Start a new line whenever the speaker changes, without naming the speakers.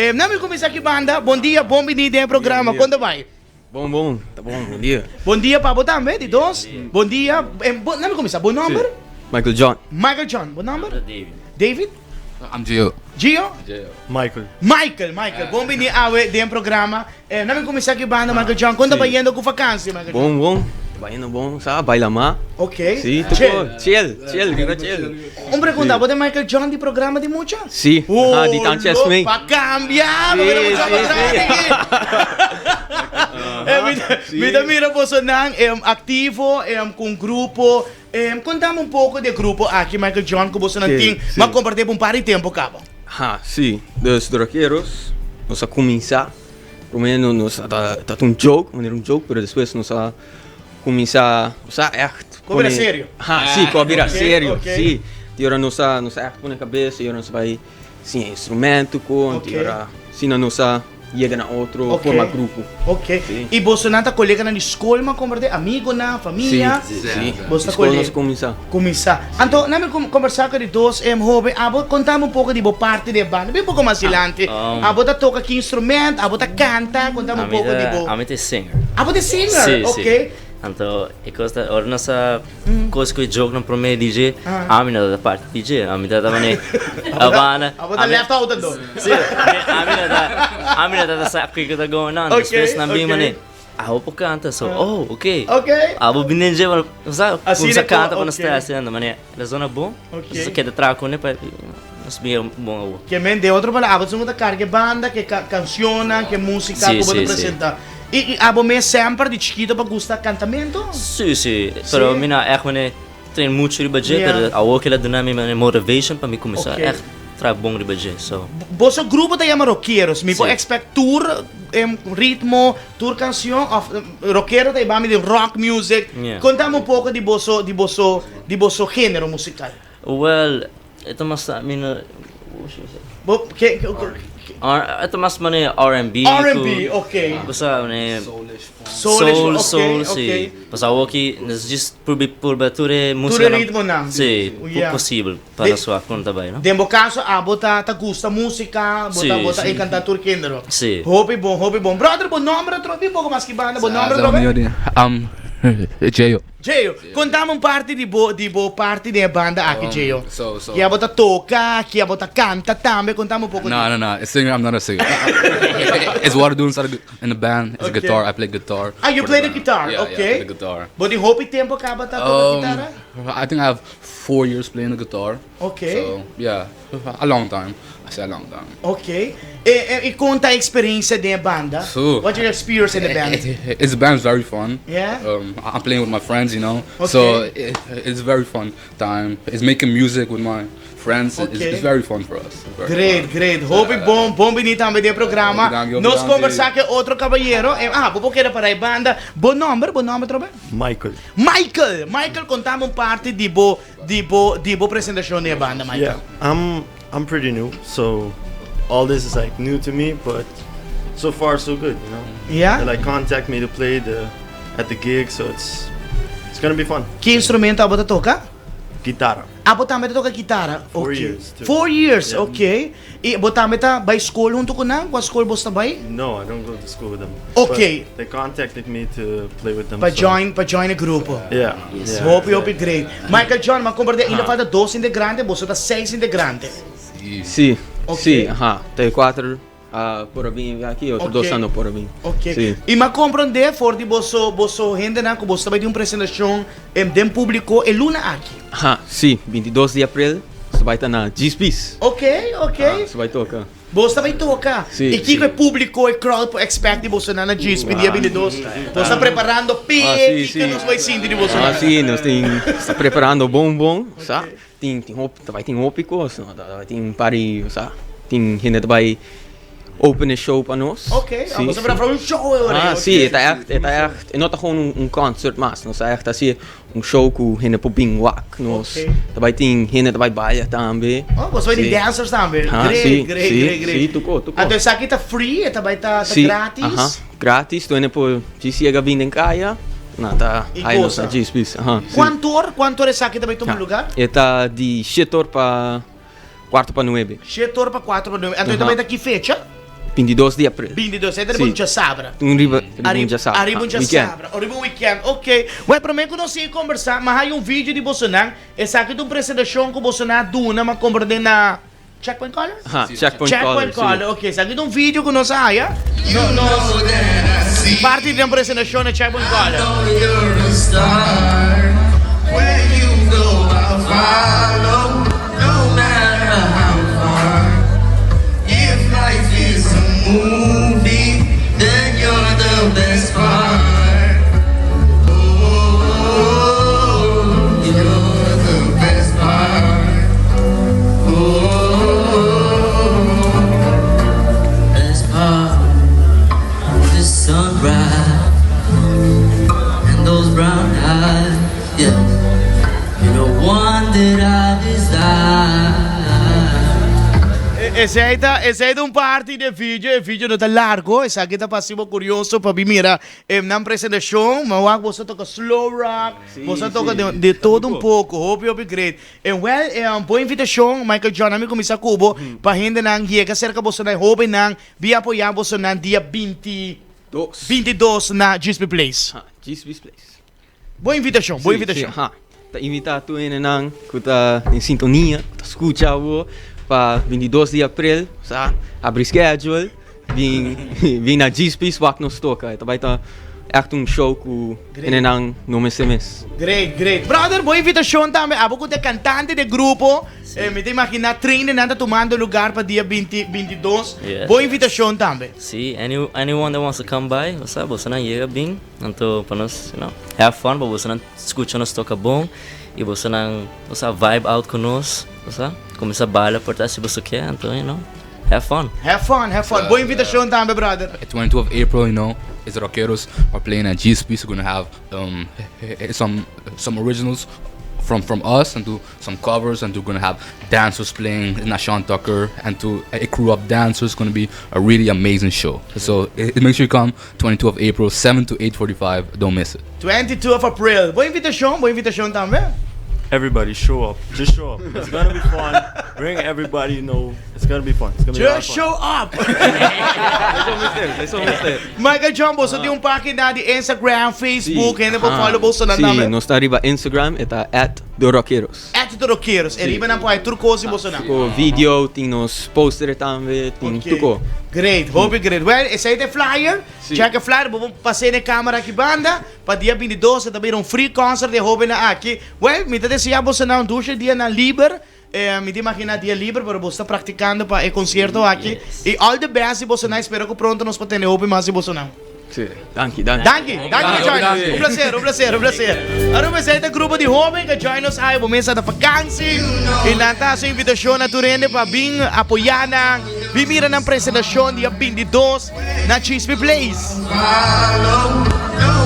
Nami começar aqui banda. Bom dia, bom venida em programa. Quando vai?
Bom, tá bom, bom dia.
Bom dia para botar também, de dois. Bom dia. Nami começar, bom nome?
Michael John.
Michael John, bom nome? David?
I'm Gio.
Gio?
Michael.
Michael, bom venida em programa. Nami começar aqui banda, Michael John. Quando vai indo com vacância, Michael John?
Bom. Vai indo bom, sabe? Baila má.
Ok.
Sim, tu chill, viva chill.
Pergunta, você é Michael John de programa de mucha?
Sim, di Tanches também.
Para cambiar, mira você não ativo com grupo. Contamos pouco de grupo aqui, Michael John, que você não tem, mas compartilhar por um par de tempo, cabo.
Sim, dos roqueiros, nós a começar. Primeiro nós tá um joke, mas depois nós a começar, echt.
Como era sério?
Sim, como era sério,
ok.
sim. E agora nós echt põe na cabeça, e agora nós vai sim instrumento com, e agora sim nós chega na outro forma grupo.
Ok.
Sim.
E você não está colega na escola, mas compartilhar amigo na família?
Sim.
Você está
Escola nós
colega?
começar.
Começar. Então, nós conversar com os dois, jovem, contamos um pouco de boa parte da banda, bem pouco mais adiante. Você toca que instrumento, você canta, contamos um pouco de boa.
I'm a singer.
Você é singer?
Sim,
ok.
Então, ora nessa coisa que eu jogo no primeiro DJ, a minha da parte DJ, a minha da maneira, a banda.
Você left out do.
Sim, a minha da sa que tá going on, depois na minha maneira. Ako canta, so, okay.
Okay.
Abo binenje, sabe?
Assim
Sa
é
canta
que-
quando está assim, maneira. Da zona bom.
Ok.
Sa queda traco, né, para nos bem bom.
Que de outra palavra, você não carga banda, que canciona, que música,
Sim,
que você
sim,
apresenta. E abo me sempre de chiquito para gostar cantamento?
Sim, pero mina é quando treino muito de budget, pero a outra dá me motivation para me começar.
Ok.
É tra bom de budget, so.
Você grupo te chama rockeros, me pode expect tour, ritmo, tour canção, rockero te chama de rock music.
Yeah.
Contamos um pouco de vosso gênero musical.
Well, ito mas mina ito mas mane R&B.
R&B, ok.
Basta mane
Soul,
soul,
ok.
sim. Basta aqui, just por bature música.
Tudo ritmo não.
Sim,
Yeah.
possível para sua conta bem, não?
Dembo caso, bota gusta música, bota
Sim.
cantar tour gênero.
Sim.
Hope bom. Brother, bom nome, trovi pouco mais que banda, bom nome, trovi.
Gio.
Gio, contiamo parte di parte della banda aqui, Gio.
So.
Chi a volta tocca, chi a volta canta, tambe, contiamo un poco di...
No. A singer, I'm not a singer. It's what I do inside in the band. It's a guitar. I play guitar.
Ah, you
for
play the
band.
guitar,
Yeah,
okay.
Yeah, I play the guitar.
But in hope tempo acaba tá com a guitarra?
I think I have 4 years playing the guitar.
Okay.
So, yeah, a long time. I say a long time.
Ok. E conta a experiência da banda.
So,
What's your experience in the band?
It's the band's very fun.
Yeah?
I'm playing with my friends, you know.
Okay.
So it's very fun time. It's making music with my friends.
Okay.
It's very fun for us. It's very fun.
Great. Hope bom venir também do programa.
Obrigado.
Nós conversar com outro cavalheiro. Vou querer para a banda. Bom nome, trobe?
Michael.
Michael, contamos parte de bo apresentação da banda, Michael.
Yeah, I'm pretty new, so all this is like new to me, but so far so good, you know.
Yeah?
They like contact me to play at the gig, so it's gonna be fun.
Que instrumento você toca?
Guitarra.
Você também toca guitarra?
4 years, too.
4 years,
Yeah.
ok. E você também vai escola junto com não? Qual escola você vai?
No, I don't go to school with them.
Okay.
But they contacted me to play with them.
Para
so-
join o grupo.
Yeah.
Hope great. Michael John, mas compartilha, ainda falta 2 integrantes, você tá 6 integrantes.
Sim,
Ok.
sim, tem 4 por vir aqui, outro
Ok.
2 anos por vir.
Ok.
Sim.
E mas compreender, for de você gente, né, que você vai ter uma apresentação em público, e luna aqui.
Sim, 22 de abril, você vai estar na G-Space.
Ok.
Você vai tocar.
Você vai tocar.
Sim,
E que
sim.
é público, e crowd, expect de você na GSP, dia 22. Você está preparando
sim,
que
sim.
nós vai sentir de você.
Sim, nós está preparando bom, sabe? Vai ter ópicos, vai ter um pari, sabe? Tem gente que vai open show para nós.
Ok,
Sim,
você vai
sim.
para um show agora.
Sim, é echt, não é gewoon concert, mas nós é echt assim show com gente para bem wak, nós.
Ok.
Vai ter gente que vai bailar também.
Você vai de
Sim.
dancers também.
Sim,
Great.
Sim, tocou.
Então isso aqui tá free, vai tá
Sim,
grátis.
Gratis, tu ainda por chega vindo em casa. Não, tá
E
aí
goza.
nós G-Space.
Quanto é isso aqui também toma lugar?
Está de 7 para 4 para 9.
7 horas para 4 para 9. Então também tá aqui fecha?
22 de abril.
22, é
Sim.
de sabra.
Arriba já sabe.
Arriba já sabra. Arriba um weekend. Ok. Ué, para mim que nós íamos conversar, mas há um vídeo de Bolsonaro. Essa aqui é uma apresentação com Bolsonaro duna, mas compreende na Checkpoint Colors?
Checkpoint Colors.
Ok, essa aqui é um vídeo que nós há, parte da apresentação na Checkpoint Colors.
Movie, then you're the best part. Oh, you're the best part. Oh, best part. The sunrise and those brown eyes. Yeah, you're the one that I desire.
Esse aí é um parte do vídeo, o vídeo não tá largo, esse aqui tá passivo curioso para mira, na apresentação, mas você toca slow rock, você toca de todo um pouco, hope great. Uma boa invitação, Michael John, amigo começar Cubo, para gente não chega cerca você não hope não, via apoiar você no dia 22 na GSP Place.
GSP Place.
Boa invitação, boa invitação.
Tá invitado ainda que tá em sintonia, tá escutando para 22 de abril, sa abrir schedule, vim na GSP, swak nos toca, então vai estar echt show que ainda não me semes.
Great. Brother, boa invitação também. Abo que é cantante de grupo, me te imagina treino nada tomando lugar para dia 22.
Yes.
Boa invitação também.
See, anyone that wants to come by, você não chega bem, então para nós, have fun, para você não escutar nos toca bom e você não, vibe out conosco, começa a bala por trás se você quer, então, have fun.
Have fun. Boa invitação também, brother.
22 of April, is Rockeros are playing at GSP, so we're gonna have some originals from us and do some covers, and we're gonna have dancers playing Nashawn Tucker and to a crew of dancers. It's gonna be a really amazing show. So make sure you come 22 of April, 7 to 8:45. Don't miss it.
22 of April. Boa invitação também.
Everybody, show up. Just show up. It's gonna be fun. Bring everybody. It's gonna be fun. It's gonna be a lot of
Just
fun.
show up.
Isso mesmo.
Michael John, você tem página de Instagram, Facebook, ainda pode follow você na
Sim,
também.
nós está arriba Instagram, está @dorockeros.
@Roqueiros. Riba na pode turcoso e você não.
O vídeo, tem nos poster também, tem tudo.
Great, hope great. Well, esse aí é flyer. Check a flyer, vamos passar na câmera aqui banda. Para dia 22, também um free concert de Hope na aqui. Well, me deseja você não ducha dia na Liber. Me imagina dia livre, pero você está praticando para o concerto aqui.
Yes.
E all the best, e você não espero que pronto nós podemos ter Hope mais e você não.
Sim, danke.
Danke, John. Um prazer. Ano mas é grupo de homens que join us aí, vamos da vacância. E nanta sua invitação na Turende para vir apoiar na mira na apresentação dia 22 na GSP Place.
Follow, no